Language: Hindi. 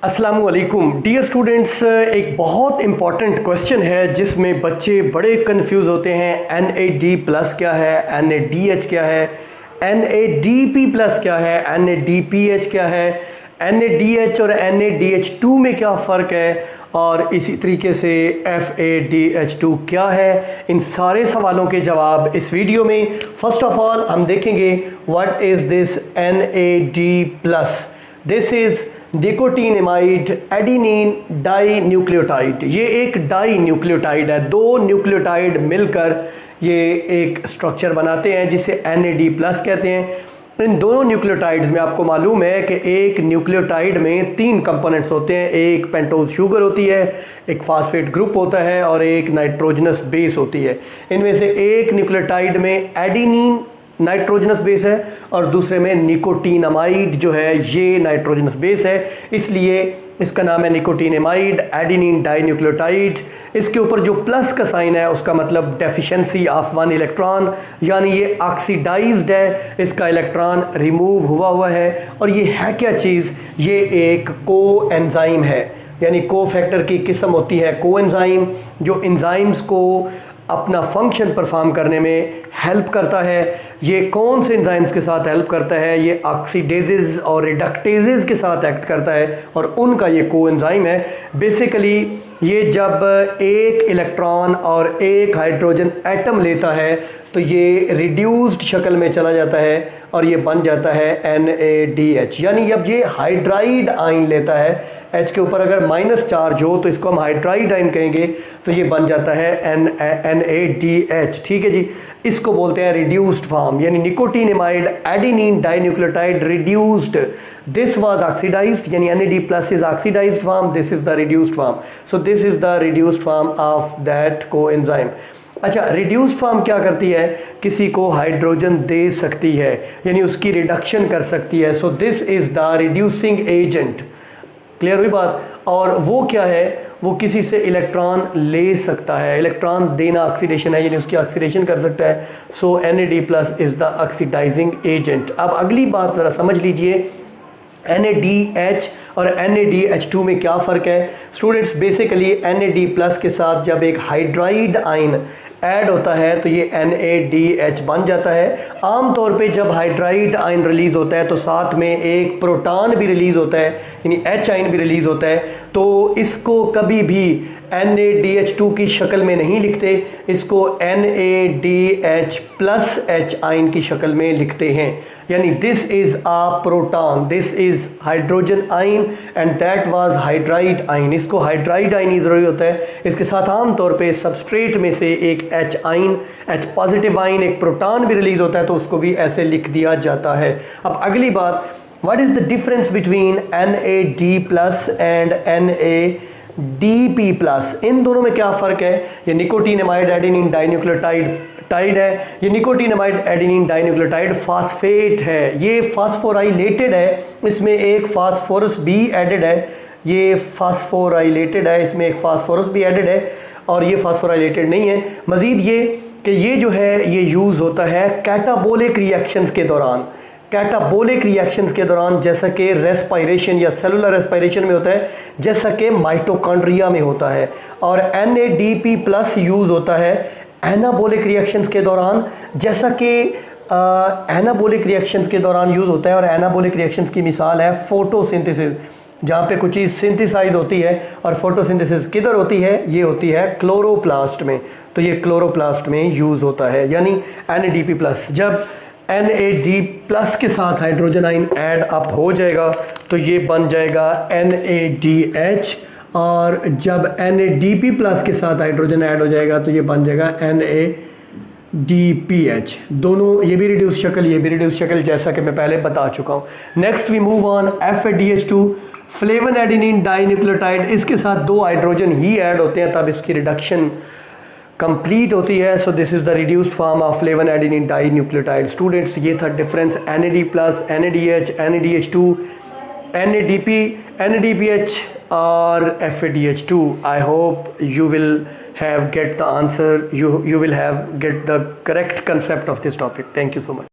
अस्सलाम वालेकुम डियर स्टूडेंट्स, एक बहुत इम्पॉर्टेंट क्वेश्चन है जिसमें बच्चे बड़े कंफ्यूज होते हैं। NAD+ क्या है, NADH क्या है, NADP+ क्या है, NADPH क्या है, NADH और NADH2 में क्या फ़र्क है, और इसी तरीके से FADH2 क्या है। इन सारे सवालों के जवाब इस वीडियो में। फर्स्ट ऑफ ऑल हम देखेंगे what is this NAD+। This is nicotinamide adenine dinucleotide. ये एक डाई न्यूक्लियोटाइड है, दो न्यूक्लियोटाइड मिलकर ये एक स्ट्रक्चर बनाते हैं जिसे NAD+ कहते हैं। इन दोनों न्यूक्लियोटाइड्स में आपको मालूम है कि एक न्यूक्लियोटाइड में 3 कंपोनेंट्स होते हैं। एक पेंटोज शुगर होती है, एक फास्फेट ग्रुप होता है और एक नाइट्रोजनस बेस होती है। इनमें से एक न्यूक्लियोटाइड में एडिनिन नाइट्रोजनस बेस है और दूसरे में निकोटीनामाइड जो है ये नाइट्रोजनस बेस है, इसलिए इसका नाम है निकोटीनेमाइड एडिनिन डाइन्यूक्लियोटाइड। इसके ऊपर जो प्लस का साइन है उसका मतलब डेफिशिएंसी ऑफ 1 इलेक्ट्रॉन, यानी ये ऑक्सीडाइज्ड है, इसका इलेक्ट्रॉन रिमूव हुआ है। और ये है क्या चीज़, ये एक को एंजाइम है, यानी को फैक्टर की किस्म होती है को एंजाइम, जो एंजाइम्स को अपना फंक्शन परफॉर्म करने में हेल्प करता है। ये कौन से एंजाइम्स के साथ हेल्प करता है, ये ऑक्सीडेजेस और रिडक्टेजेस के साथ एक्ट करता है और उनका ये को एंजाइम है। बेसिकली ये जब एक इलेक्ट्रॉन और एक हाइड्रोजन एटम लेता है तो ये रिड्यूस्ड शक्ल में चला जाता है और ये बन जाता है NADH, यानी जब ये हाइड्राइड आयन लेता है, H के ऊपर अगर माइनस चार्ज हो तो इसको हम हाइड्राइड आयन कहेंगे, तो ये बन जाता है NADH। ठीक है जी, इसको बोलते हैं रिड्यूस्ड फॉर्म, यानी nicotinamide adenine dinucleotide reduced. This was oxidised, यानी NAD+ is oxidised form, this is the reduced form. So this is the reduced form of that coenzyme. अच्छा, रिड्यूस्ड फॉर्म क्या करती है, किसी को हाइड्रोजन दे सकती है, यानी उसकी रिडक्शन कर सकती है। सो this is the reducing agent. Clear हुई बात। और वो क्या है, वो किसी से इलेक्ट्रॉन ले सकता है, इलेक्ट्रॉन देना ऑक्सीडेशन है, यानी उसकी ऑक्सीडेशन कर सकता है। So NAD+ is the oxidising agent. अब अगली बात ज़रा समझ लीजिए, NADH और NADH2 में क्या फ़र्क है। स्टूडेंट्स, बेसिकली NAD+ के साथ जब एक हाइड्राइड आयन ऐड होता है तो ये NADH बन जाता है। आमतौर पे जब हाइड्राइड आयन रिलीज़ होता है तो साथ में एक प्रोटॉन भी रिलीज़ होता है, यानी H आयन भी रिलीज़ होता है। तो इसको कभी भी NADH2 की शक्ल में नहीं लिखते, इसको NADH+H आयन की शक्ल में लिखते हैं, यानी this is a proton, this is hydrogen ion and that was hydride ion. इसको हाइड्राइड आयन ही ज़रूरी होता है। इसके साथ आमतौर पे सबस्ट्रेट में से एक H ion, H positive ion, एक प्रोटॉन भी रिलीज़ होता है, तो उसको भी ऐसे लिख दिया जाता है। अब अगली बात, what is the difference between NAD+ and NADP+। इन दोनों में क्या फ़र्क है। ये निकोटीनेमाइड एडिनिन डाइन्यूक्लियोटाइड है, ये निकोटीनेमाइड एडिनिन डाइन्यूक्लियोटाइड फास्फेट है, ये फास्फोराइलेटेड है, इसमें एक फास्फोरस भी एडेड है, ये फास्फोराइलेटेड है, इसमें एक फास्फोरस भी एडेड है, और ये फास्फोराइलेटेड नहीं है। मज़ीद ये कि ये जो है ये यूज़ होता है कैटाबोलिक रिएक्शंस के दौरान, कैटाबोलिक रिएक्शंस के दौरान, जैसा कि रेस्पायरेशन या सेलुलर रेस्पायरेशन में होता है, जैसा कि माइटोकॉन्ड्रिया में होता है। और NADP+ यूज़ होता है एनाबोलिक रिएक्शंस के दौरान, जैसा कि एनाबोलिक रिएक्शंस के दौरान यूज़ होता है। और एनाबोलिक रिएक्शंस की मिसाल है फोटोसिंथेसिस, जहाँ पे कुछ चीज़ सिंथेसाइज होती है। और फोटोसिंथेसिस किधर होती है, ये होती है क्लोरोप्लास्ट में, तो ये क्लोरोप्लास्ट में यूज़ होता है। यानी NADP+, जब NAD+ के साथ हाइड्रोजन आयन ऐड अप हो जाएगा तो ये बन जाएगा NADH, और जब NADP+ के साथ हाइड्रोजन ऐड हो जाएगा तो ये बन जाएगा NADPH। दोनों, ये भी रिड्यूस शक्ल, ये भी रिड्यूस शक्ल, जैसा कि मैं पहले बता चुका हूँ। Next we move on, FADH2 flavin adenine dinucleotide. इसके साथ 2 हाइड्रोजन ही ऐड होते हैं तब इसकी रिडक्शन कंप्लीट होती है। So this is the reduced form of flavin adenine dinucleotide. Students, ये था difference NAD+, NADH, NADH2, NADP, NADPH और FADH2. I hope you will have get the answer, you will have get the correct concept of this topic. Thank you so much.